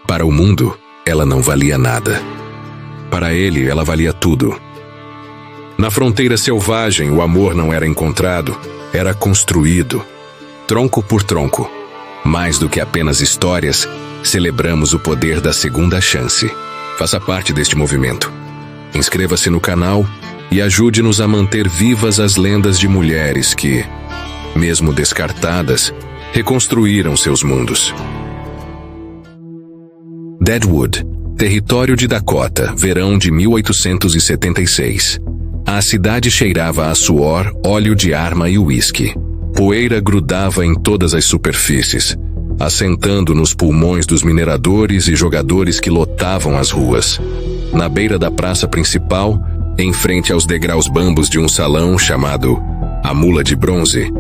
Para o mundo, ela não valia nada. Para ele, ela valia tudo. Na fronteira selvagem, o amor não era encontrado, era construído. Tronco por tronco. Mais do que apenas histórias, celebramos o poder da segunda chance. Faça parte deste movimento. Inscreva-se no canal e ajude-nos a manter vivas as lendas de mulheres que, mesmo descartadas, reconstruíram seus mundos. Deadwood, território de Dakota, verão de 1876. A cidade cheirava a suor, óleo de arma e uísque. Poeira grudava em todas as superfícies, assentando nos pulmões dos mineradores e jogadores que lotavam as ruas. Na beira da praça principal, em frente aos degraus bambos de um salão chamado A Mula de Bronze,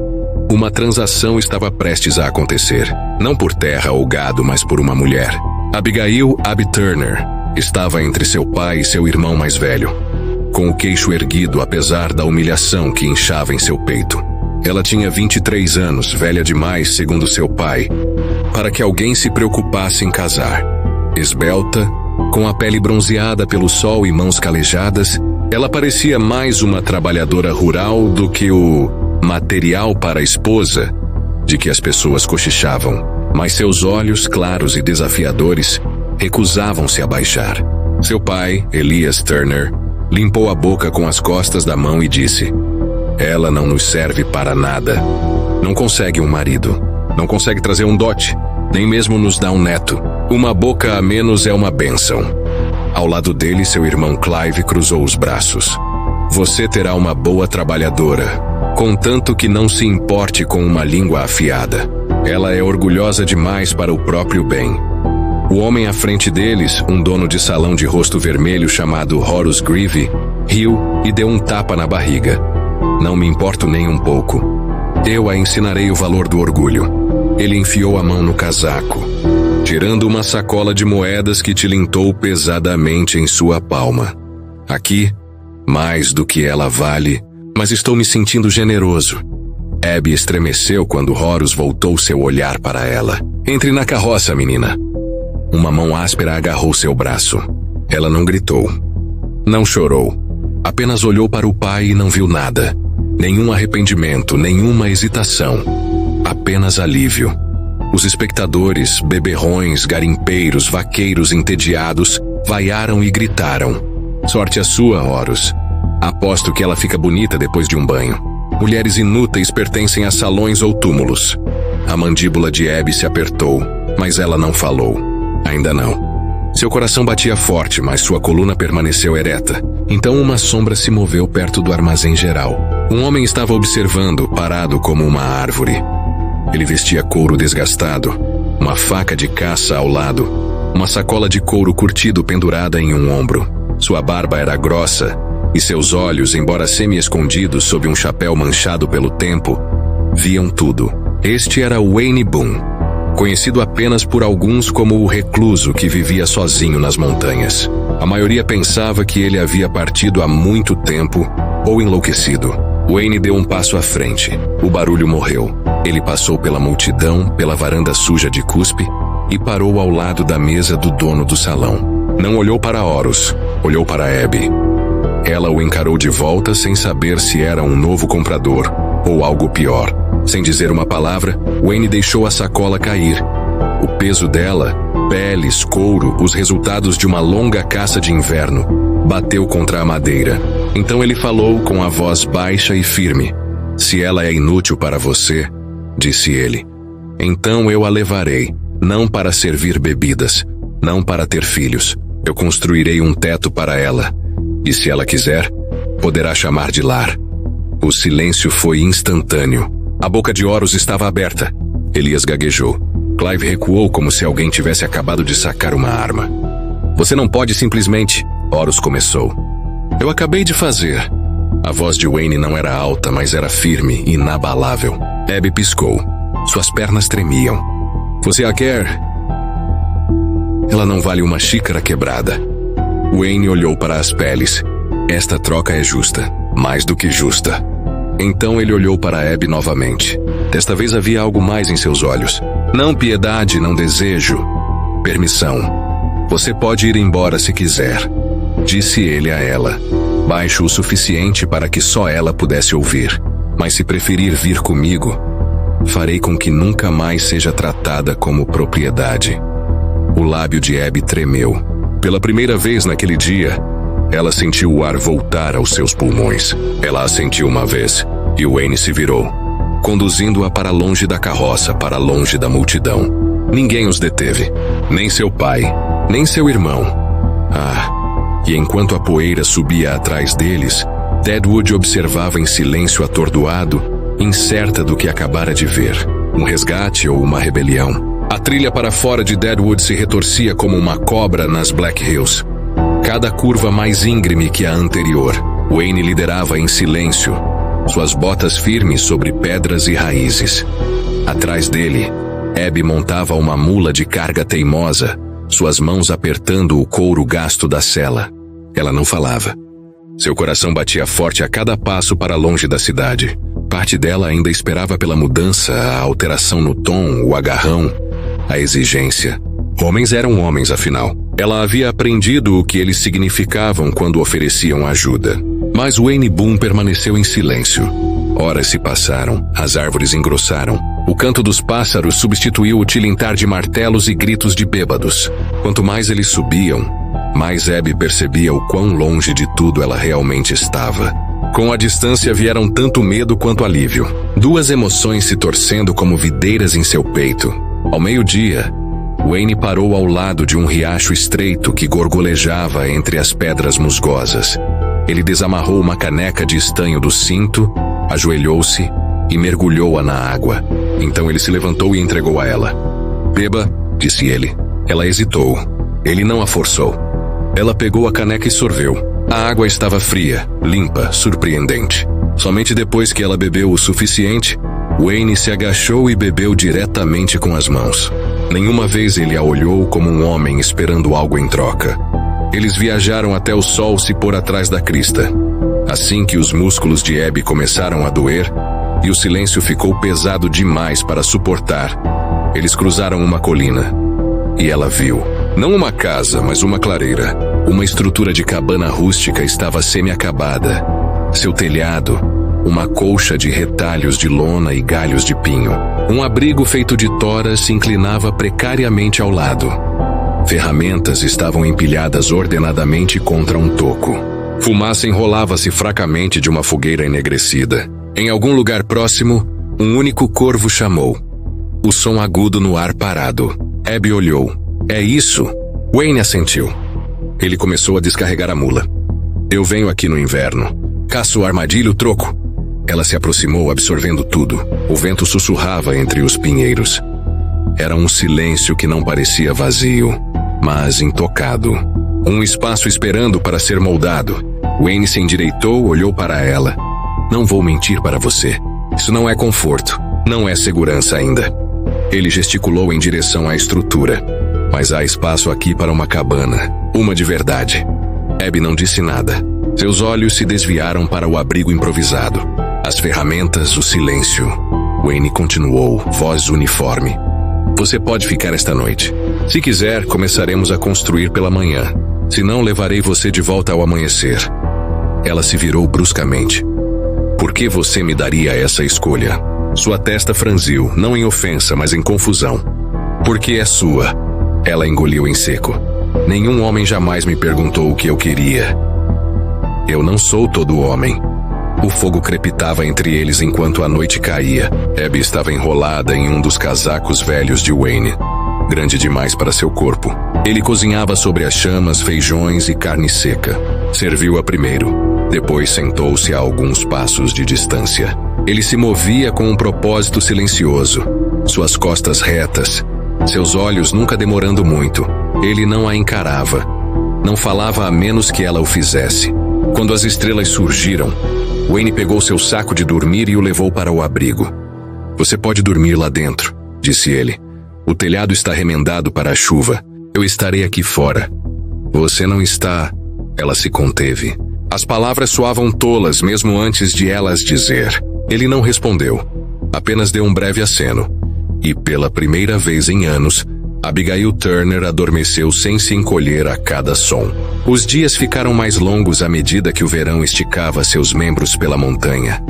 uma transação estava prestes a acontecer. Não por terra ou gado, mas por uma mulher. Abigail Abby Turner estava entre seu pai e seu irmão mais velho, com o queixo erguido apesar da humilhação que inchava em seu peito. Ela tinha 23 anos, velha demais, segundo seu pai, para que alguém se preocupasse em casar. Esbelta, com a pele bronzeada pelo sol e mãos calejadas, ela parecia mais uma trabalhadora rural do que o material para a esposa de que as pessoas cochichavam. Mas seus olhos, claros e desafiadores, recusavam-se a baixar. Seu pai, Elias Turner, limpou a boca com as costas da mão e disse: "Ela não nos serve para nada. Não consegue um marido. Não consegue trazer um dote. Nem mesmo nos dá um neto. Uma boca a menos é uma bênção." Ao lado dele, seu irmão Clive cruzou os braços. "Você terá uma boa trabalhadora, contanto que não se importe com uma língua afiada. Ela é orgulhosa demais para o próprio bem." O homem à frente deles, um dono de salão de rosto vermelho chamado Horus Greavy, riu e deu um tapa na barriga. "Não me importo nem um pouco. Eu a ensinarei o valor do orgulho." Ele enfiou a mão no casaco, tirando uma sacola de moedas que tilintou pesadamente em sua palma. "Aqui, mais do que ela vale, mas estou me sentindo generoso." Abby estremeceu quando Horus voltou seu olhar para ela. "Entre na carroça, menina." Uma mão áspera agarrou seu braço. Ela não gritou. Não chorou. Apenas olhou para o pai e não viu nada. Nenhum arrependimento, nenhuma hesitação. Apenas alívio. Os espectadores, beberrões, garimpeiros, vaqueiros entediados, vaiaram e gritaram: "Sorte a sua, Horus. Aposto que ela fica bonita depois de um banho. Mulheres inúteis pertencem a salões ou túmulos." A mandíbula de Abby se apertou, mas ela não falou. Ainda não. Seu coração batia forte, mas sua coluna permaneceu ereta. Então uma sombra se moveu perto do armazém geral. Um homem estava observando, parado como uma árvore. Ele vestia couro desgastado, uma faca de caça ao lado, uma sacola de couro curtido pendurada em um ombro. Sua barba era grossa, e seus olhos, embora semi-escondidos sob um chapéu manchado pelo tempo, viam tudo. Este era Wayne Boone, conhecido apenas por alguns como o recluso que vivia sozinho nas montanhas. A maioria pensava que ele havia partido há muito tempo ou enlouquecido. Wayne deu um passo à frente. O barulho morreu. Ele passou pela multidão, pela varanda suja de cuspe e parou ao lado da mesa do dono do salão. Não olhou para Horus, olhou para Abby. Ela o encarou de volta sem saber se era um novo comprador ou algo pior. Sem dizer uma palavra, Wayne deixou a sacola cair. O peso dela, peles, couro, os resultados de uma longa caça de inverno, bateu contra a madeira. Então ele falou com a voz baixa e firme: "Se ela é inútil para você", disse ele, "então eu a levarei, não para servir bebidas, não para ter filhos. Eu construirei um teto para ela. E se ela quiser, poderá chamar de lar." O silêncio foi instantâneo. A boca de Horus estava aberta. Elias gaguejou. Clive recuou como se alguém tivesse acabado de sacar uma arma. "Você não pode simplesmente..." Horus começou. "Eu acabei de fazer." A voz de Wayne não era alta, mas era firme, inabalável. Abby piscou. Suas pernas tremiam. "Você a quer?" "Ela não vale uma xícara quebrada." Wayne olhou para as peles. "Esta troca é justa. Mais do que justa." Então ele olhou para Abby novamente. Desta vez havia algo mais em seus olhos. Não piedade, não desejo. Permissão. Você pode ir embora se quiser, disse ele a ela, baixo o suficiente para que só ela pudesse ouvir. Mas se preferir vir comigo, farei com que nunca mais seja tratada como propriedade. O lábio de Abby tremeu. Pela primeira vez naquele dia, ela sentiu o ar voltar aos seus pulmões. Ela assentiu uma vez, e Wayne se virou, conduzindo-a para longe da carroça, para longe da multidão. Ninguém os deteve, nem seu pai, nem seu irmão. E enquanto a poeira subia atrás deles, Deadwood observava em silêncio atordoado, incerta do que acabara de ver, um resgate ou uma rebelião. A trilha para fora de Deadwood se retorcia como uma cobra nas Black Hills. Cada curva mais íngreme que a anterior. Wayne liderava em silêncio, suas botas firmes sobre pedras e raízes. Atrás dele, Abby montava uma mula de carga teimosa, suas mãos apertando o couro gasto da sela. Ela não falava. Seu coração batia forte a cada passo para longe da cidade. Parte dela ainda esperava pela mudança, a alteração no tom, o agarrão, a exigência. Homens eram homens, afinal. Ela havia aprendido o que eles significavam quando ofereciam ajuda. Mas Wayne Boone permaneceu em silêncio. Horas se passaram, as árvores engrossaram. O canto dos pássaros substituiu o tilintar de martelos e gritos de bêbados. Quanto mais eles subiam, mais Abby percebia o quão longe de tudo ela realmente estava. Com a distância vieram tanto medo quanto alívio. Duas emoções se torcendo como videiras em seu peito. Ao meio-dia, Wayne parou ao lado de um riacho estreito que gorgolejava entre as pedras musgosas. Ele desamarrou uma caneca de estanho do cinto, ajoelhou-se e mergulhou-a na água. Então ele se levantou e entregou a ela. "Beba", disse ele. Ela hesitou. Ele não a forçou. Ela pegou a caneca e sorveu. A água estava fria, limpa, surpreendente. Somente depois que ela bebeu o suficiente, Wayne se agachou e bebeu diretamente com as mãos. Nenhuma vez ele a olhou como um homem esperando algo em troca. Eles viajaram até o sol se pôr atrás da crista. Assim que os músculos de Abby começaram a doer e o silêncio ficou pesado demais para suportar, eles cruzaram uma colina. E ela viu, não uma casa, mas uma clareira. Uma estrutura de cabana rústica estava semi-acabada. Seu telhado, uma colcha de retalhos de lona e galhos de pinho. Um abrigo feito de toras se inclinava precariamente ao lado. Ferramentas estavam empilhadas ordenadamente contra um toco. Fumaça enrolava-se fracamente de uma fogueira enegrecida. Em algum lugar próximo, um único corvo chamou. O som agudo no ar parado. Abby olhou. "É isso?" Wayne assentiu. Ele começou a descarregar a mula. "Eu venho aqui no inverno. Caço armadilho, troco." Ela se aproximou, absorvendo tudo. O vento sussurrava entre os pinheiros. Era um silêncio que não parecia vazio, mas intocado. Um espaço esperando para ser moldado. Wayne se endireitou, olhou para ela. "Não vou mentir para você. Isso não é conforto. Não é segurança ainda." Ele gesticulou em direção à estrutura. "Mas há espaço aqui para uma cabana. Uma de verdade." Abby não disse nada. Seus olhos se desviaram para o abrigo improvisado. As ferramentas, o silêncio. Wayne continuou, voz uniforme. "Você pode ficar esta noite. Se quiser, começaremos a construir pela manhã. Se não, levarei você de volta ao amanhecer." Ela se virou bruscamente. "Por que você me daria essa escolha?" Sua testa franziu, não em ofensa, mas em confusão. "Porque é sua." Ela engoliu em seco. "Nenhum homem jamais me perguntou o que eu queria." "Eu não sou todo homem." O fogo crepitava entre eles enquanto a noite caía. Abby estava enrolada em um dos casacos velhos de Wayne, grande demais para seu corpo. Ele cozinhava sobre as chamas feijões e carne seca. Serviu-a primeiro. Depois sentou-se a alguns passos de distância. Ele se movia com um propósito silencioso. Suas costas retas, seus olhos nunca demorando muito. Ele não a encarava. Não falava a menos que ela o fizesse. Quando as estrelas surgiram, Wayne pegou seu saco de dormir e o levou para o abrigo. "Você pode dormir lá dentro", disse ele. "O telhado está remendado para a chuva. Eu estarei aqui fora." "Você não está..." Ela se conteve. As palavras soavam tolas mesmo antes de elas dizer. Ele não respondeu. Apenas deu um breve aceno. E pela primeira vez em anos, Abigail Turner adormeceu sem se encolher a cada som. Os dias ficaram mais longos à medida que o verão esticava seus membros pela montanha.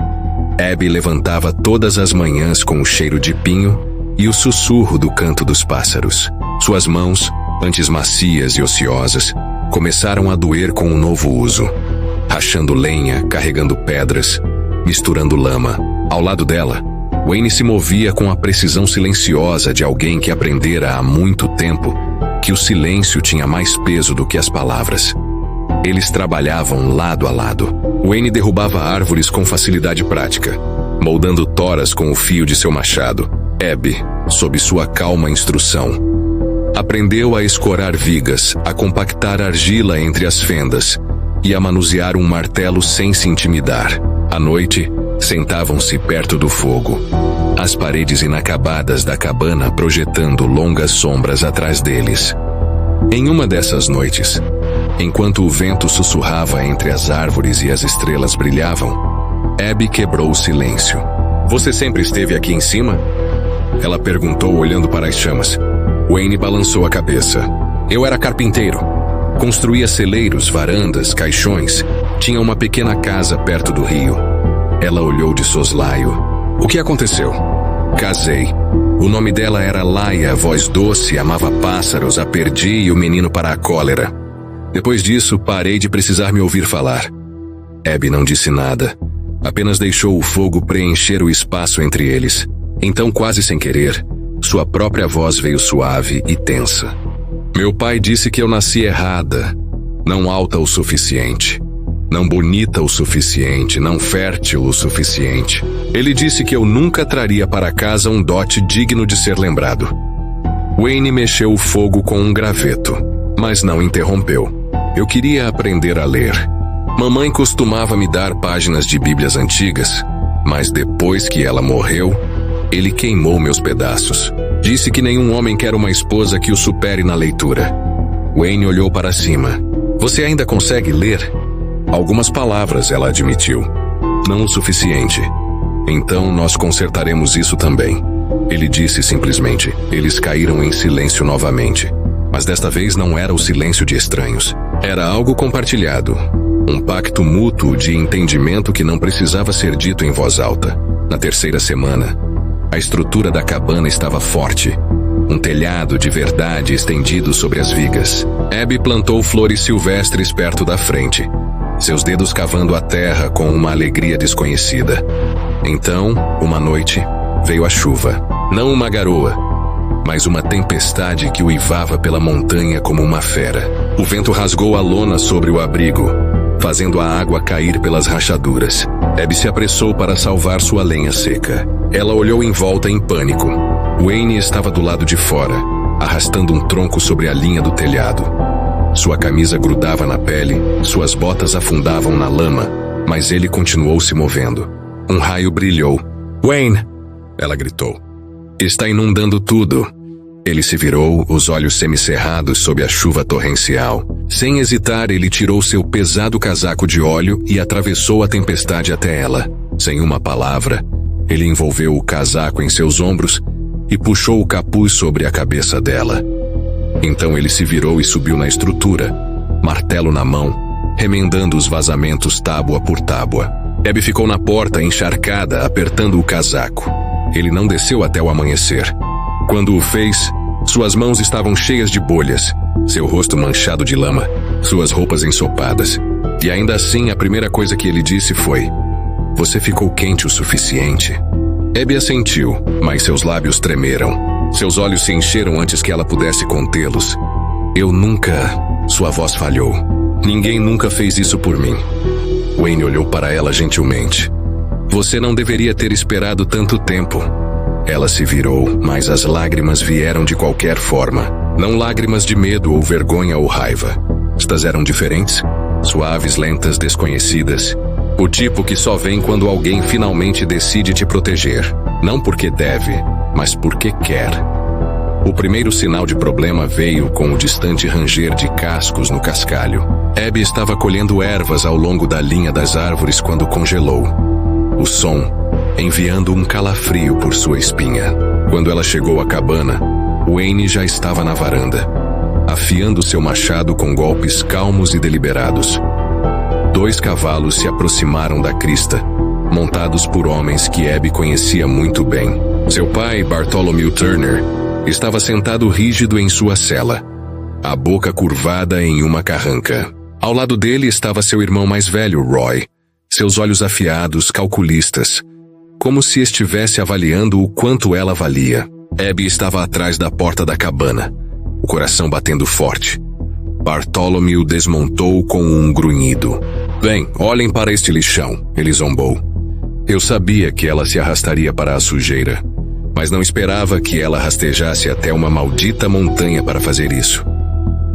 Abby levantava todas as manhãs com o cheiro de pinho e o sussurro do canto dos pássaros. Suas mãos, antes macias e ociosas, começaram a doer com um novo uso. Rachando lenha, carregando pedras, misturando lama. Ao lado dela, Wayne se movia com a precisão silenciosa de alguém que aprendera há muito tempo que o silêncio tinha mais peso do que as palavras. Eles trabalhavam lado a lado. Wayne derrubava árvores com facilidade prática, moldando toras com o fio de seu machado. Abby, sob sua calma instrução, aprendeu a escorar vigas, a compactar argila entre as fendas e a manusear um martelo sem se intimidar. À noite, sentavam-se perto do fogo, as paredes inacabadas da cabana projetando longas sombras atrás deles. Em uma dessas noites, enquanto o vento sussurrava entre as árvores e as estrelas brilhavam, Abby quebrou o silêncio. "Você sempre esteve aqui em cima?" Ela perguntou olhando para as chamas. Wayne balançou a cabeça. "Eu era carpinteiro. Construía celeiros, varandas, caixões. Tinha uma pequena casa perto do rio." Ela olhou de soslaio. "O que aconteceu?" "Casei. O nome dela era Laia, voz doce, amava pássaros, a perdi e o menino para a cólera. Depois disso, parei de precisar me ouvir falar." Abby não disse nada. Apenas deixou o fogo preencher o espaço entre eles. Então, quase sem querer, sua própria voz veio suave e tensa. "Meu pai disse que eu nasci errada, não alta o suficiente, não bonita o suficiente, não fértil o suficiente. Ele disse que eu nunca traria para casa um dote digno de ser lembrado." Wayne mexeu o fogo com um graveto, mas não interrompeu. "Eu queria aprender a ler. Mamãe costumava me dar páginas de Bíblias antigas, mas depois que ela morreu, ele queimou meus pedaços. Disse que nenhum homem quer uma esposa que o supere na leitura." Wayne olhou para cima. "Você ainda consegue ler?" "Algumas palavras", ela admitiu. "Não o suficiente. Então nós consertaremos isso também." Ele disse simplesmente. Eles caíram em silêncio novamente. Mas desta vez não era o silêncio de estranhos. Era algo compartilhado. Um pacto mútuo de entendimento que não precisava ser dito em voz alta. Na terceira semana, a estrutura da cabana estava forte. Um telhado de verdade estendido sobre as vigas. Abby plantou flores silvestres perto da frente, seus dedos cavando a terra com uma alegria desconhecida. Então, uma noite, veio a chuva. Não uma garoa, mas uma tempestade que uivava pela montanha como uma fera. O vento rasgou a lona sobre o abrigo, fazendo a água cair pelas rachaduras. Abby se apressou para salvar sua lenha seca. Ela olhou em volta em pânico. Wayne estava do lado de fora, arrastando um tronco sobre a linha do telhado. Sua camisa grudava na pele, suas botas afundavam na lama, mas ele continuou se movendo. Um raio brilhou. "Wayne!" ela gritou. "Está inundando tudo." Ele se virou, os olhos semicerrados sob a chuva torrencial. Sem hesitar, ele tirou seu pesado casaco de óleo e atravessou a tempestade até ela. Sem uma palavra, ele envolveu o casaco em seus ombros e puxou o capuz sobre a cabeça dela. Então ele se virou e subiu na estrutura, martelo na mão, remendando os vazamentos tábua por tábua. Abby ficou na porta, encharcada, apertando o casaco. Ele não desceu até o amanhecer. Quando o fez, suas mãos estavam cheias de bolhas, seu rosto manchado de lama, suas roupas ensopadas. E ainda assim, a primeira coisa que ele disse foi: "Você ficou quente o suficiente?" Abby assentiu, mas seus lábios tremeram. Seus olhos se encheram antes que ela pudesse contê-los. "Eu nunca..." Sua voz falhou. "Ninguém nunca fez isso por mim." Wayne olhou para ela gentilmente. "Você não deveria ter esperado tanto tempo." Ela se virou, mas as lágrimas vieram de qualquer forma. Não lágrimas de medo ou vergonha ou raiva. Estas eram diferentes, suaves, lentas, desconhecidas. O tipo que só vem quando alguém finalmente decide te proteger. Não porque deve, mas porque quer. O primeiro sinal de problema veio com o distante ranger de cascos no cascalho. Abby estava colhendo ervas ao longo da linha das árvores quando congelou. O som enviando um calafrio por sua espinha. Quando ela chegou à cabana, Wayne já estava na varanda, afiando seu machado com golpes calmos e deliberados. 2 cavalos se aproximaram da crista, montados por homens que Abby conhecia muito bem. Seu pai, Bartholomew Turner, estava sentado rígido em sua cela, a boca curvada em uma carranca. Ao lado dele estava seu irmão mais velho, Roy, seus olhos afiados, calculistas, como se estivesse avaliando o quanto ela valia. Abby estava atrás da porta da cabana, o coração batendo forte. Bartholomew desmontou com um grunhido. "Bem, olhem para este lixão", ele zombou. Eu sabia que ela se arrastaria para a sujeira, mas não esperava que ela rastejasse até uma maldita montanha para fazer isso.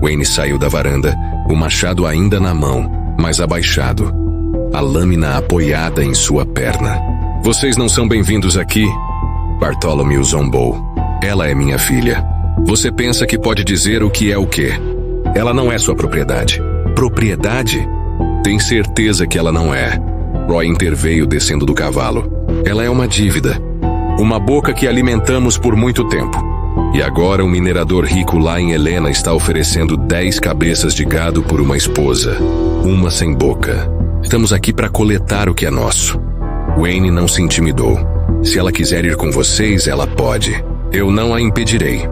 Wayne saiu da varanda, o machado ainda na mão, mas abaixado, a lâmina apoiada em sua perna. "Vocês não são bem-vindos aqui", Bartholomew zombou. "Ela é minha filha. Você pensa que pode dizer o que é o quê? Ela não é sua propriedade." "Propriedade? Tem certeza que ela não é." Roy interveio descendo do cavalo. "Ela é uma dívida. Uma boca que alimentamos por muito tempo. E agora um minerador rico lá em Helena está oferecendo 10 cabeças de gado por uma esposa. Uma sem boca. Estamos aqui para coletar o que é nosso." Wayne não se intimidou. "Se ela quiser ir com vocês, ela pode. Eu não a impedirei."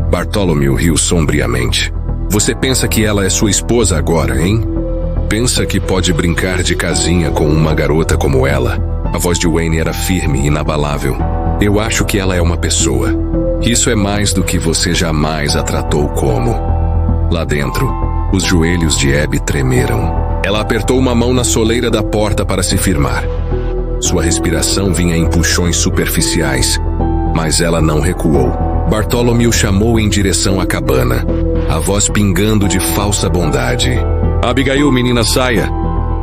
Bartholomew riu sombriamente. "Você pensa que ela é sua esposa agora, hein? Pensa que pode brincar de casinha com uma garota como ela?" A voz de Wayne era firme e inabalável. "Eu acho que ela é uma pessoa. Isso é mais do que você jamais a tratou como." Lá dentro, os joelhos de Abby tremeram. Ela apertou uma mão na soleira da porta para se firmar. Sua respiração vinha em puxões superficiais, mas ela não recuou. Bartholomew chamou em direção à cabana, a voz pingando de falsa bondade. "Abigail, menina, saia.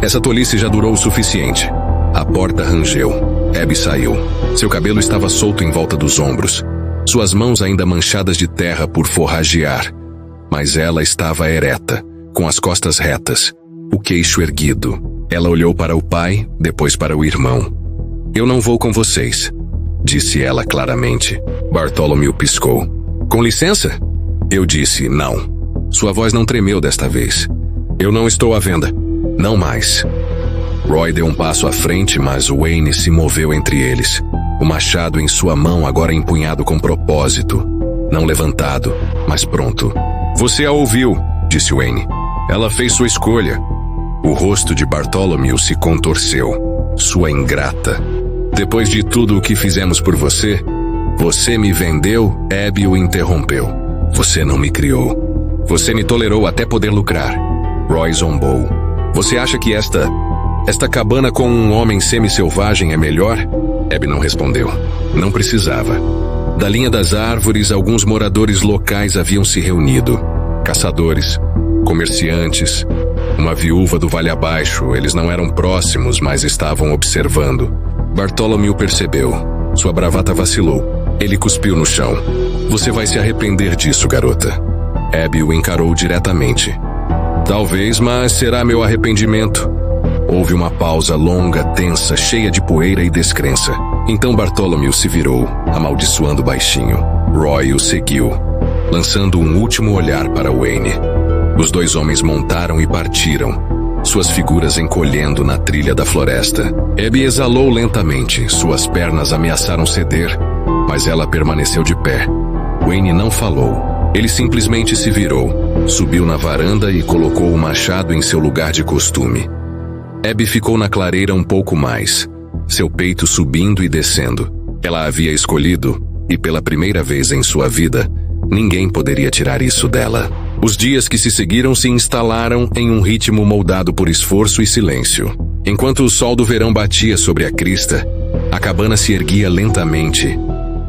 Essa tolice já durou o suficiente." A porta rangeu. Abby saiu. Seu cabelo estava solto em volta dos ombros, suas mãos ainda manchadas de terra por forragear. Mas ela estava ereta, com as costas retas, o queixo erguido. Ela olhou para o pai, depois para o irmão. "Eu não vou com vocês", disse ela claramente. Bartholomew piscou. "Com licença?" Eu disse não. Sua voz não tremeu desta vez. "Eu não estou à venda. Não mais." Roy deu um passo à frente, mas Wayne se moveu entre eles, o machado em sua mão agora empunhado com propósito, não levantado, mas pronto. "Você a ouviu", disse Wayne. "Ela fez sua escolha." O rosto de Bartholomew se contorceu. "Sua ingrata. Depois de tudo o que fizemos por você, você me vendeu?" Abby o interrompeu. "Você não me criou. Você me tolerou até poder lucrar." Roy zombou. "Você acha que esta cabana com um homem semi-selvagem é melhor?" Abby não respondeu. Não precisava. Da linha das árvores, alguns moradores locais haviam se reunido. Caçadores, comerciantes, uma viúva do Vale Abaixo. Eles não eram próximos, mas estavam observando. Bartholomew percebeu. Sua bravata vacilou. Ele cuspiu no chão. "Você vai se arrepender disso, garota." Abby o encarou diretamente. "Talvez, mas será meu arrependimento." Houve uma pausa longa, tensa, cheia de poeira e descrença. Então Bartholomew se virou, amaldiçoando baixinho. Roy o seguiu, lançando um último olhar para Wayne. Os 2 homens montaram e partiram, suas figuras encolhendo na trilha da floresta. Abby exalou lentamente, suas pernas ameaçaram ceder, mas ela permaneceu de pé. Wayne não falou. Ele simplesmente se virou, subiu na varanda e colocou o machado em seu lugar de costume. Abby ficou na clareira um pouco mais, seu peito subindo e descendo. Ela havia escolhido, e pela primeira vez em sua vida, ninguém poderia tirar isso dela. Os dias que se seguiram se instalaram em um ritmo moldado por esforço e silêncio. Enquanto o sol do verão batia sobre a crista, a cabana se erguia lentamente,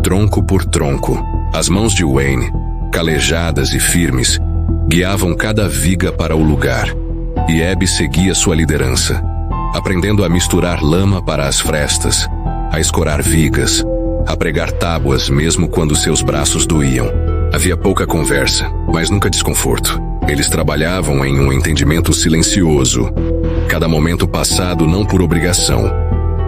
tronco por tronco. As mãos de Wayne, calejadas e firmes, guiavam cada viga para o lugar. E Abby seguia sua liderança, aprendendo a misturar lama para as frestas, a escorar vigas, a pregar tábuas mesmo quando seus braços doíam. Havia pouca conversa, mas nunca desconforto. Eles trabalhavam em um entendimento silencioso, cada momento passado não por obrigação,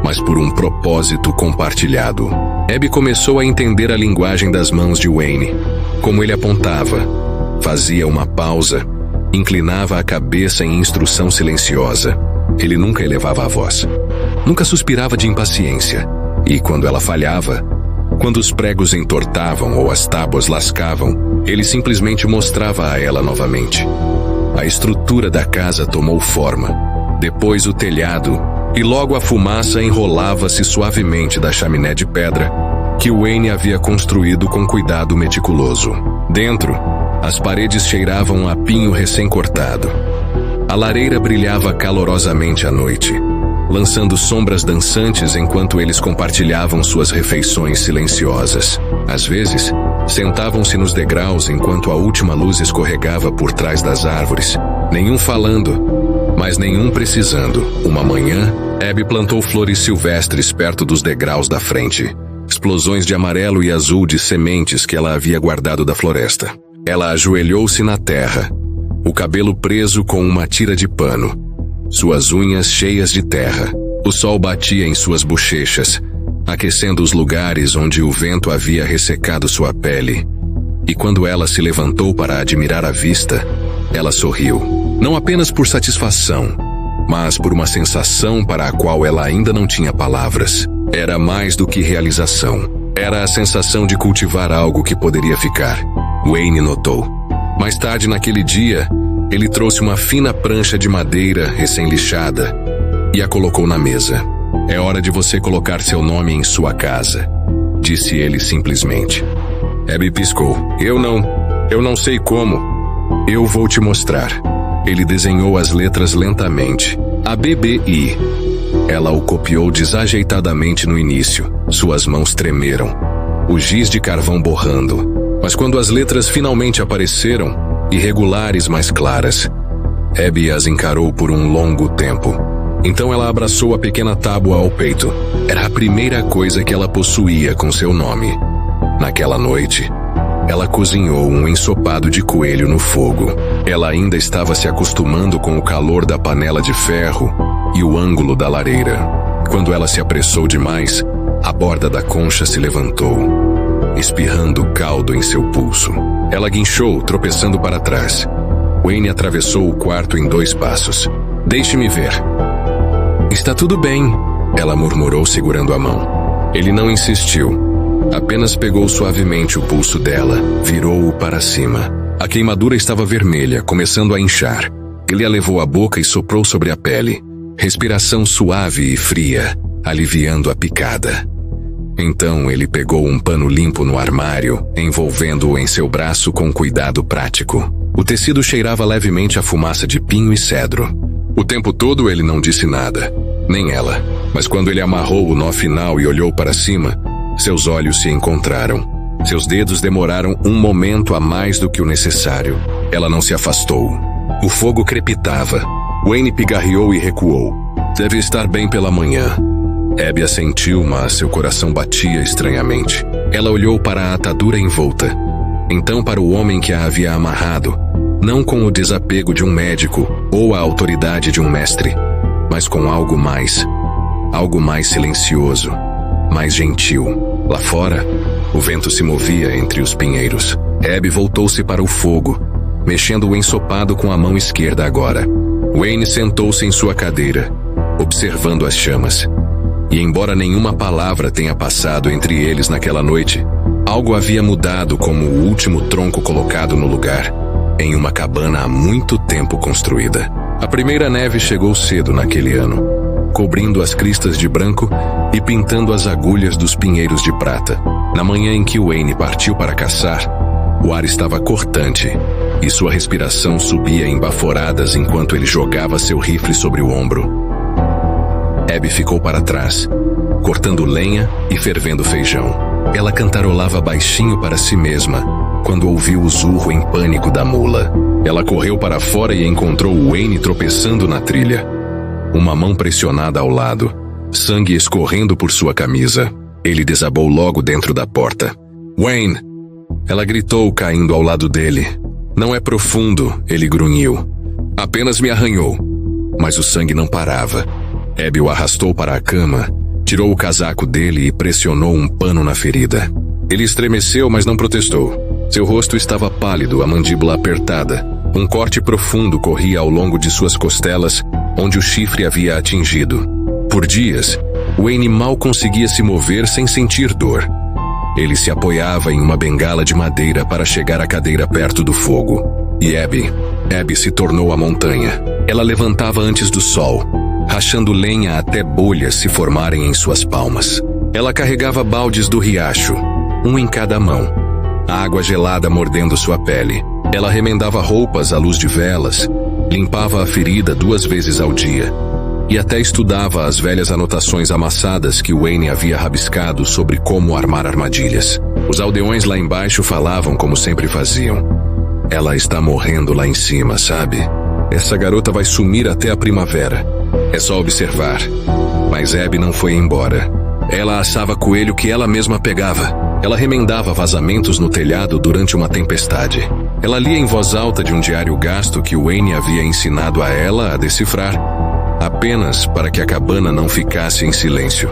mas por um propósito compartilhado. Abby começou a entender a linguagem das mãos de Wayne. Como ele apontava, fazia uma pausa, inclinava a cabeça em instrução silenciosa. Ele nunca elevava a voz. Nunca suspirava de impaciência. E quando ela falhava, quando os pregos entortavam ou as tábuas lascavam, ele simplesmente mostrava a ela novamente. A estrutura da casa tomou forma. Depois o telhado, e logo a fumaça enrolava-se suavemente da chaminé de pedra que Wayne havia construído com cuidado meticuloso. Dentro, as paredes cheiravam a pinho recém-cortado. A lareira brilhava calorosamente à noite, lançando sombras dançantes enquanto eles compartilhavam suas refeições silenciosas. Às vezes, sentavam-se nos degraus enquanto a última luz escorregava por trás das árvores. Nenhum falando, mas nenhum precisando. Uma manhã, Abby plantou flores silvestres perto dos degraus da frente. Explosões de amarelo e azul de sementes que ela havia guardado da floresta. Ela ajoelhou-se na terra, o cabelo preso com uma tira de pano, suas unhas cheias de terra. O sol batia em suas bochechas, aquecendo os lugares onde o vento havia ressecado sua pele. E quando ela se levantou para admirar a vista, ela sorriu. Não apenas por satisfação, mas por uma sensação para a qual ela ainda não tinha palavras. Era mais do que realização. Era a sensação de cultivar algo que poderia ficar. Wayne notou. Mais tarde naquele dia, ele trouxe uma fina prancha de madeira recém-lixada e a colocou na mesa. É hora de você colocar seu nome em sua casa, disse ele simplesmente. Abby piscou. Eu não sei como. Eu vou te mostrar. Ele desenhou as letras lentamente. ABBI. Ela o copiou desajeitadamente no início. Suas mãos tremeram, o giz de carvão borrando. Mas quando as letras finalmente apareceram, irregulares, mais claras, Abby as encarou por um longo tempo. Então ela abraçou a pequena tábua ao peito. Era a primeira coisa que ela possuía com seu nome. Naquela noite, ela cozinhou um ensopado de coelho no fogo. Ela ainda estava se acostumando com o calor da panela de ferro e o ângulo da lareira. Quando ela se apressou demais, a borda da concha se levantou, espirrando caldo em seu pulso. Ela guinchou, tropeçando para trás. Wayne atravessou o quarto em 2 passos. Deixe-me ver. Está tudo bem, ela murmurou segurando a mão. Ele não insistiu. Apenas pegou suavemente o pulso dela, virou-o para cima. A queimadura estava vermelha, começando a inchar. Ele a levou à boca e soprou sobre a pele. Respiração suave e fria, aliviando a picada. Então ele pegou um pano limpo no armário, envolvendo-o em seu braço com cuidado prático. O tecido cheirava levemente a fumaça de pinho e cedro. O tempo todo ele não disse nada, nem ela. Mas quando ele amarrou o nó final e olhou para cima, seus olhos se encontraram. Seus dedos demoraram um momento a mais do que o necessário. Ela não se afastou. O fogo crepitava. Wayne pigarreou e recuou. Deve estar bem pela manhã. Abby assentiu, mas seu coração batia estranhamente. Ela olhou para a atadura envolta. Então para o homem que a havia amarrado, não com o desapego de um médico ou a autoridade de um mestre, mas com algo mais silencioso, mais gentil. Lá fora, o vento se movia entre os pinheiros. Abby voltou-se para o fogo, mexendo o ensopado com a mão esquerda agora. Wayne sentou-se em sua cadeira, observando as chamas. E embora nenhuma palavra tenha passado entre eles naquela noite, algo havia mudado como o último tronco colocado no lugar, em uma cabana há muito tempo construída. A primeira neve chegou cedo naquele ano, cobrindo as cristas de branco e pintando as agulhas dos pinheiros de prata. Na manhã em que Wayne partiu para caçar, o ar estava cortante e sua respiração subia em baforadas enquanto ele jogava seu rifle sobre o ombro. Abby ficou para trás, cortando lenha e fervendo feijão. Ela cantarolava baixinho para si mesma quando ouviu o zurro em pânico da mula. Ela correu para fora e encontrou Wayne tropeçando na trilha. Uma mão pressionada ao lado, sangue escorrendo por sua camisa. Ele desabou logo dentro da porta. Wayne! Ela gritou, caindo ao lado dele. Não é profundo, ele grunhiu. Apenas me arranhou. Mas o sangue não parava. Abby o arrastou para a cama Tirou o casaco dele e pressionou um pano na ferida. Ele estremeceu, mas não protestou. Seu rosto estava pálido, a mandíbula apertada. Um corte profundo corria ao longo de suas costelas, onde o chifre havia atingido. Por dias, Wayne mal conseguia se mover sem sentir dor. Ele se apoiava em uma bengala de madeira para chegar à cadeira perto do fogo. E Abby se tornou a montanha. Ela levantava antes do sol, rachando lenha até bolhas se formarem em suas palmas. Ela carregava baldes do riacho, um em cada mão, a água gelada mordendo sua pele. Ela remendava roupas à luz de velas, limpava a ferida 2 vezes ao dia, e até estudava as velhas anotações amassadas que Wayne havia rabiscado sobre como armar armadilhas. Os aldeões lá embaixo falavam como sempre faziam. Ela está morrendo lá em cima, sabe? Essa garota vai sumir até a primavera. É só observar. Mas Abby não foi embora. Ela assava coelho que ela mesma pegava. Ela remendava vazamentos no telhado durante uma tempestade. Ela lia em voz alta de um diário gasto que Wayne havia ensinado a ela a decifrar, apenas para que a cabana não ficasse em silêncio.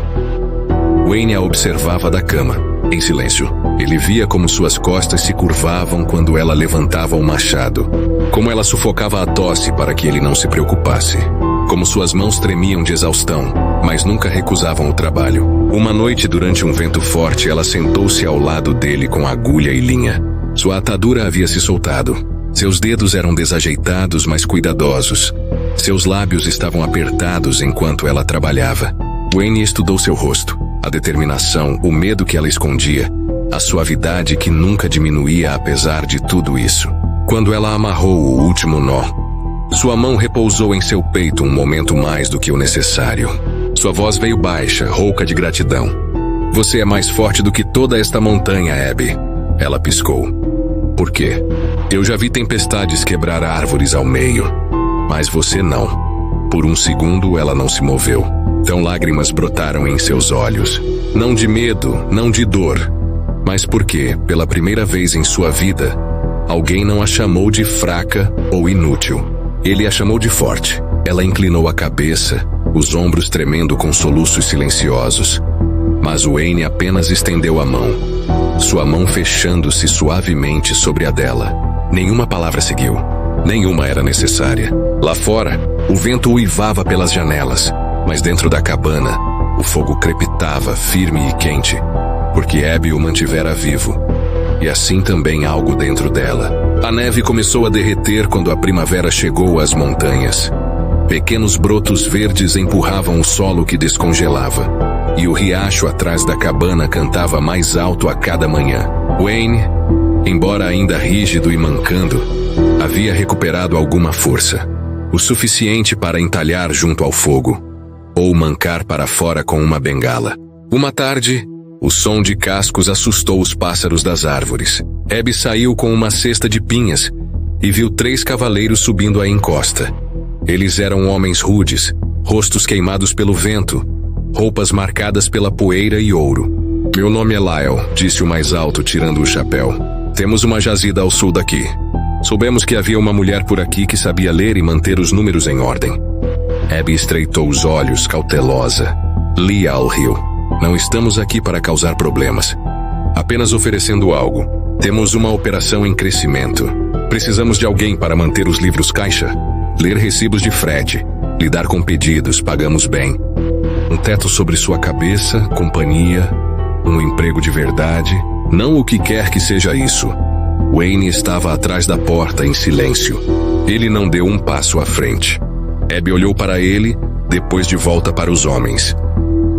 Wayne a observava da cama, em silêncio. Ele via como suas costas se curvavam quando ela levantava o machado, como ela sufocava a tosse para que ele não se preocupasse, como suas mãos tremiam de exaustão, mas nunca recusavam o trabalho. Uma noite, durante um vento forte, ela sentou-se ao lado dele com agulha e linha. Sua atadura havia se soltado. Seus dedos eram desajeitados, mas cuidadosos. Seus lábios estavam apertados enquanto ela trabalhava. Wayne estudou seu rosto, a determinação, o medo que ela escondia, a suavidade que nunca diminuía apesar de tudo isso. Quando ela amarrou o último nó, sua mão repousou em seu peito um momento mais do que o necessário. Sua voz veio baixa, rouca de gratidão. Você é mais forte do que toda esta montanha, Abby. Ela piscou. Por quê? Eu já vi tempestades quebrar árvores ao meio, mas você não. Por um segundo ela não se moveu. Então lágrimas brotaram em seus olhos. Não de medo, não de dor, mas porque, pela primeira vez em sua vida, alguém não a chamou de fraca ou inútil. Ele a chamou de forte. Ela inclinou a cabeça, os ombros tremendo com soluços silenciosos. Mas Wayne apenas estendeu a mão, sua mão fechando-se suavemente sobre a dela. Nenhuma palavra seguiu. Nenhuma era necessária. Lá fora, o vento uivava pelas janelas, mas dentro da cabana, o fogo crepitava firme e quente, porque Abby o mantivera vivo. E assim também algo dentro dela. A neve começou a derreter quando a primavera chegou às montanhas. Pequenos brotos verdes empurravam o solo que descongelava, e o riacho atrás da cabana cantava mais alto a cada manhã. Wayne, embora ainda rígido e mancando, havia recuperado alguma força, o suficiente para entalhar junto ao fogo, ou mancar para fora com uma bengala. Uma tarde, o som de cascos assustou os pássaros das árvores. Abby saiu com uma cesta de pinhas e viu 3 cavaleiros subindo a encosta. Eles eram homens rudes, rostos queimados pelo vento, roupas marcadas pela poeira e ouro. Meu nome é Lyle, disse o mais alto, tirando o chapéu. Temos uma jazida ao sul daqui. Soubemos que havia uma mulher por aqui que sabia ler e manter os números em ordem. Abby estreitou os olhos, cautelosa. Leal riu. Não estamos aqui para causar problemas. Apenas oferecendo algo. Temos uma operação em crescimento. Precisamos de alguém para manter os livros caixa, ler recibos de frete, lidar com pedidos, pagamos bem. Um teto sobre sua cabeça, companhia, um emprego de verdade, não o que quer que seja isso. Wayne estava atrás da porta em silêncio. Ele não deu um passo à frente. Abby olhou para ele, depois de volta para os homens.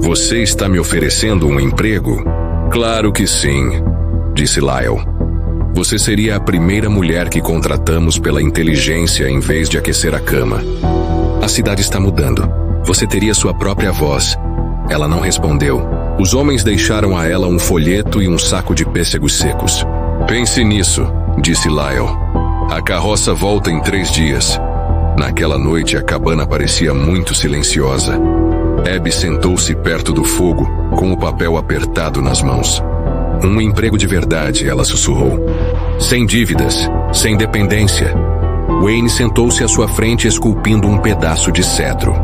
Você está me oferecendo um emprego? Claro que sim, disse Lyle. Você seria a primeira mulher que contratamos pela inteligência em vez de aquecer a cama. A cidade está mudando. Você teria sua própria voz. Ela não respondeu. Os homens deixaram a ela um folheto e um saco de pêssegos secos. Pense nisso, disse Lyle. A carroça volta em 3 dias. Naquela noite a cabana parecia muito silenciosa. Abby sentou-se perto do fogo, com o papel apertado nas mãos. Um emprego de verdade, ela sussurrou. Sem dívidas, sem dependência. Wayne sentou-se à sua frente esculpindo um pedaço de cedro.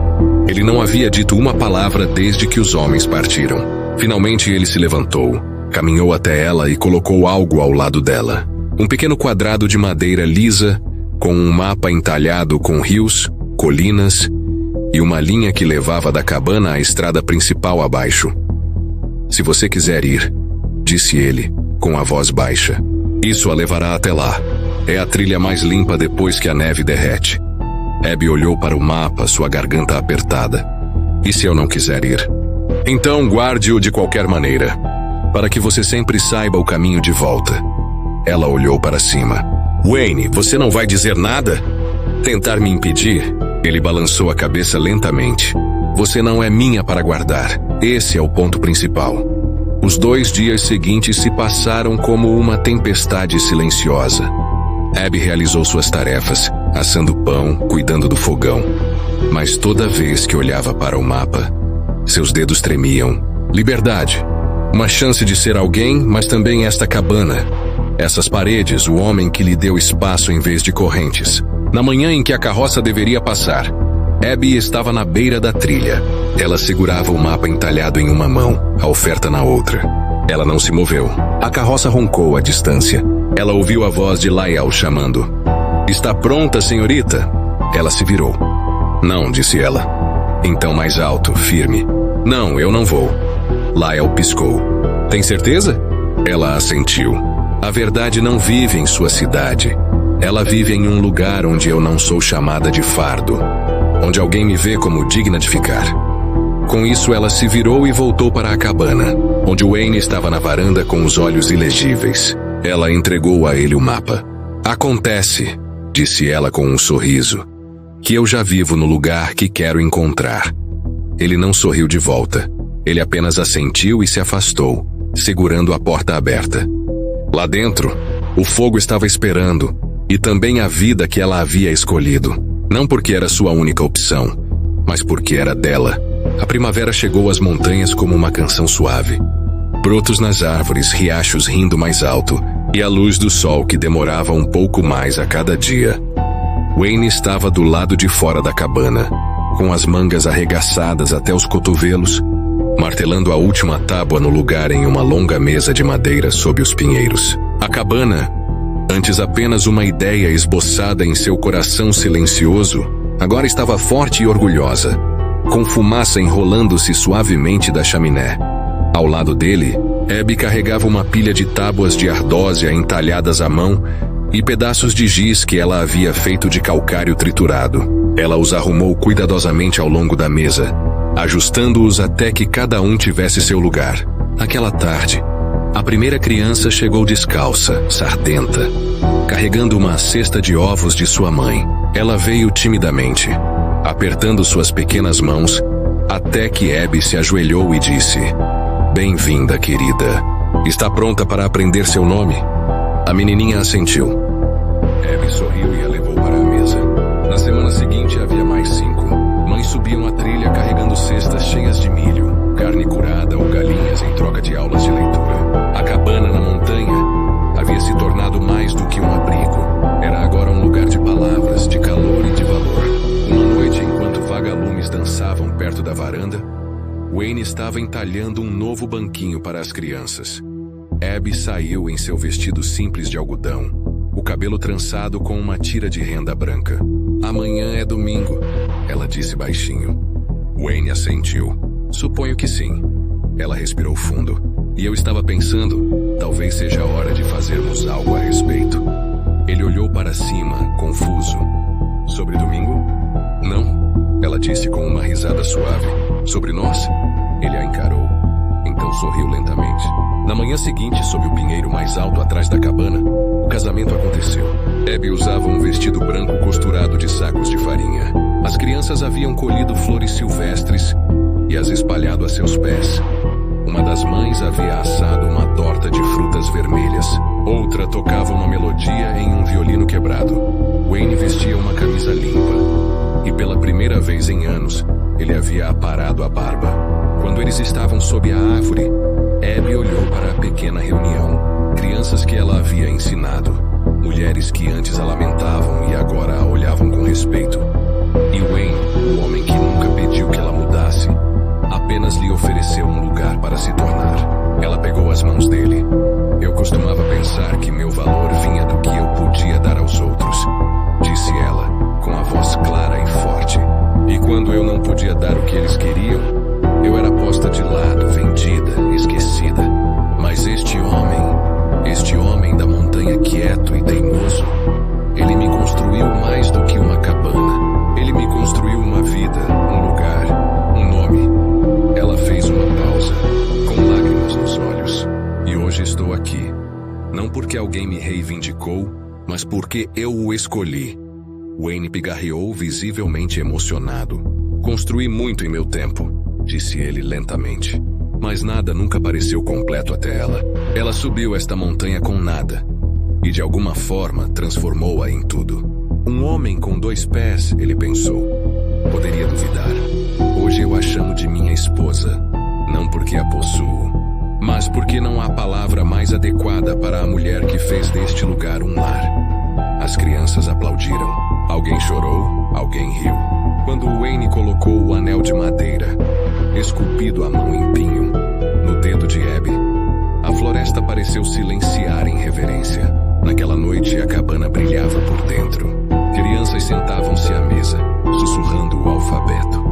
Ele não havia dito uma palavra desde que os homens partiram. Finalmente ele se levantou, caminhou até ela e colocou algo ao lado dela. Um pequeno quadrado de madeira lisa, com um mapa entalhado com rios, colinas e uma linha que levava da cabana à estrada principal abaixo. "Se você quiser ir", disse ele, com a voz baixa, "isso a levará até lá. É a trilha mais limpa depois que a neve derrete." Abby olhou para o mapa, sua garganta apertada. "E se eu não quiser ir?" "Então guarde-o de qualquer maneira, para que você sempre saiba o caminho de volta." Ela olhou para cima. "Wayne, você não vai dizer nada? Tentar me impedir?" Ele balançou a cabeça lentamente. "Você não é minha para guardar. Esse é o ponto principal." Os 2 dias seguintes se passaram como uma tempestade silenciosa. Abby realizou suas tarefas, assando pão, cuidando do fogão. Mas toda vez que olhava para o mapa, seus dedos tremiam. Liberdade. Uma chance de ser alguém, mas também esta cabana. Essas paredes, o homem que lhe deu espaço em vez de correntes. Na manhã em que a carroça deveria passar, Abby estava na beira da trilha. Ela segurava o mapa entalhado em uma mão, a oferta na outra. Ela não se moveu. A carroça roncou à distância. Ela ouviu a voz de Lyle chamando. "Está pronta, senhorita?" Ela se virou. "Não", disse ela. Então mais alto, firme. "Não, eu não vou." Lyle piscou. "Tem certeza?" Ela assentiu. "A verdade não vive em sua cidade. Ela vive em um lugar onde eu não sou chamada de fardo. Onde alguém me vê como digna de ficar." Com isso, ela se virou e voltou para a cabana, onde Wayne estava na varanda com os olhos ilegíveis. Ela entregou a ele o mapa. "Acontece", disse ela com um sorriso, "que eu já vivo no lugar que quero encontrar." Ele não sorriu de volta. Ele apenas assentiu e se afastou, segurando a porta aberta. Lá dentro, o fogo estava esperando, e também a vida que ela havia escolhido. Não porque era sua única opção, mas porque era dela. A primavera chegou às montanhas como uma canção suave. Brotos nas árvores, riachos rindo mais alto, e a luz do sol que demorava um pouco mais a cada dia. Wayne estava do lado de fora da cabana, com as mangas arregaçadas até os cotovelos, martelando a última tábua no lugar em uma longa mesa de madeira sob os pinheiros. A cabana, antes apenas uma ideia esboçada em seu coração silencioso, agora estava forte e orgulhosa, com fumaça enrolando-se suavemente da chaminé. Ao lado dele, Abby carregava uma pilha de tábuas de ardósia entalhadas à mão e pedaços de giz que ela havia feito de calcário triturado. Ela os arrumou cuidadosamente ao longo da mesa, ajustando-os até que cada um tivesse seu lugar. Naquela tarde, a primeira criança chegou descalça, sardenta, carregando uma cesta de ovos de sua mãe. Ela veio timidamente, apertando suas pequenas mãos, até que Abby se ajoelhou e disse: "Bem-vinda, querida. Está pronta para aprender seu nome?" A menininha assentiu. Abby sorriu e a levou para a mesa. Na semana seguinte havia mais 5. Mães subiam a trilha carregando cestas cheias de milho, carne curada ou galinhas em troca de aulas de leitura. A cabana na montanha havia se tornado mais do que um abrigo. Era agora um lugar de palavras, de calor e de valor. Uma noite, enquanto vagalumes dançavam perto da varanda, Wayne estava entalhando um novo banquinho para as crianças. Abby saiu em seu vestido simples de algodão, o cabelo trançado com uma tira de renda branca. "Amanhã é domingo", ela disse baixinho. Wayne assentiu. "Suponho que sim." Ela respirou fundo. "E eu estava pensando, talvez seja a hora de fazermos algo a respeito." Ele olhou para cima, confuso. "Sobre domingo?" "Não", ela disse com uma risada suave. "Sobre nós?" Ele a encarou. Então sorriu lentamente. Na manhã seguinte, sob o pinheiro mais alto atrás da cabana, o casamento aconteceu. Abby usava um vestido branco costurado de sacos de farinha. As crianças haviam colhido flores silvestres e as espalhado a seus pés. Uma das mães havia assado uma torta de frutas vermelhas. Outra tocava uma melodia em um violino quebrado. Wayne vestia uma camisa limpa. E pela primeira vez em anos, ele havia aparado a barba. Quando eles estavam sob a árvore, Abby olhou para a pequena reunião. Crianças que ela havia ensinado. Mulheres que antes a lamentavam e agora a olhavam com respeito. E Wayne, o homem que nunca pediu que ela apenas lhe ofereceu um lugar para se tornar. Ela pegou as mãos dele. Eu costumava pensar que meu valor vinha do que eu podia dar aos outros, disse ela, com a voz clara e forte. E quando eu não podia dar o que eles queriam, eu era posta de lado, vendida, esquecida. Mas este homem da montanha quieto e teimoso, ele me construiu mais do que uma cabana. Ele me construiu uma vida, um lugar, um nome. Ela fez uma pausa, com lágrimas nos olhos. E hoje estou aqui, não porque alguém me reivindicou, mas porque eu o escolhi. Wayne pigarreou, visivelmente emocionado. Construí muito em meu tempo, disse ele lentamente. Mas nada nunca pareceu completo até ela. Ela subiu esta montanha com nada. E de alguma forma transformou-a em tudo. Um homem com 2 pés, ele pensou. Poderia duvidar. Hoje eu a chamo de minha esposa. Não porque a possuo, mas porque não há palavra mais adequada para a mulher que fez deste lugar um lar. As crianças aplaudiram. Alguém chorou, alguém riu. Quando Wayne colocou o anel de madeira, esculpido à mão em pinho, no dedo de Abby, a floresta pareceu silenciar em reverência. Naquela noite a cabana brilhava por dentro. Crianças sentavam-se à mesa, sussurrando o alfabeto.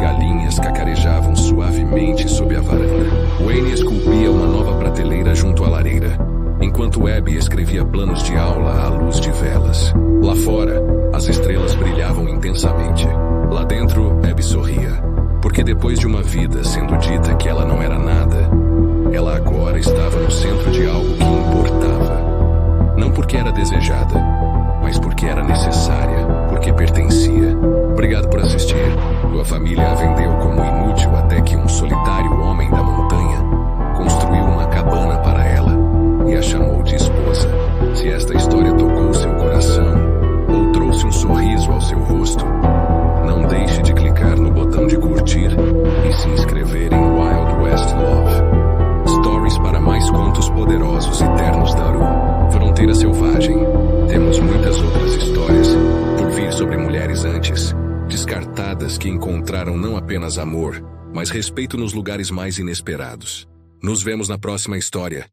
Galinhas cacarejavam suavemente sob a varanda. Wayne esculpia uma nova prateleira junto à lareira, enquanto Abby escrevia planos de aula à luz de velas. Lá fora, as estrelas brilhavam intensamente. Lá dentro, Abby sorria, porque depois de uma vida sendo dita que ela não era nada, ela agora estava no centro de algo que importava. Não porque era desejada, mas porque era necessária, porque pertencia. Obrigado por assistir. Tua família a vendeu como inútil até que um solitário homem da montanha construiu uma cabana para ela e a chamou de esposa. Se esta história tocou seu coração ou trouxe um sorriso ao seu rosto, não deixe de clicar no botão de curtir e se inscrever em Wild West Love. Stories para mais contos poderosos e ternos da Aru. Fronteira Selvagem. Temos muitas outras histórias por vir sobre mulheres antes, descartadas, que encontraram não apenas amor, mas respeito nos lugares mais inesperados. Nos vemos na próxima história.